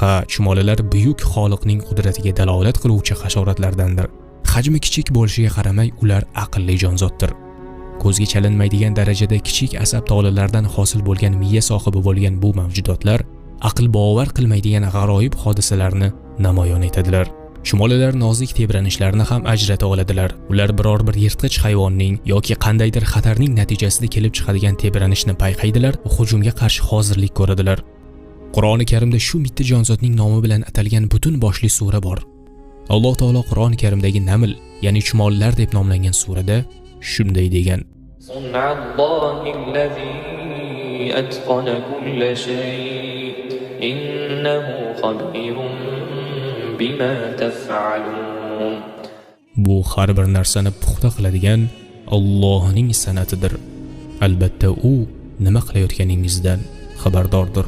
Ha, chumolilar buyuk Xoliqning qudratiga dalolat qiluvchi hasharotlardandir. Hajmi kichik bo'lishiga qaramay, ular aqlli jonzotdir. Ko'zga chalinmaydigan darajada kichik asab tolalaridan hosil bo'lgan miya sohibi bo'lgan bu mavjudotlar aql bovar qilmaydigan g'aroyib hodisalarni namoyon etadilar. Chumolilar nozik tebranishlarini ham ajrata oladilar. Ular biror bir yirtqich hayvonning yoki qandaydir xatarning natijasida kelib chiqadigan tebranishni payqaydilar va hujumga qarshi hozirlik ko'radilar. Qur'oni Karimda shu mitti jonzotning nomi bilan atalgan butun boshli sura bor. Alloh taolo Qur'oni Karimdagi naml, ya'ni chumollar deb nomlangan surada shunday degan: Sun'allohillazi atqana kulla shay innahu xabirun bima taf'alun. Bu har bir narsani puxta qiladigan Allohning san'atidir. Albatta u nima qilayotganingizdan xabardordir.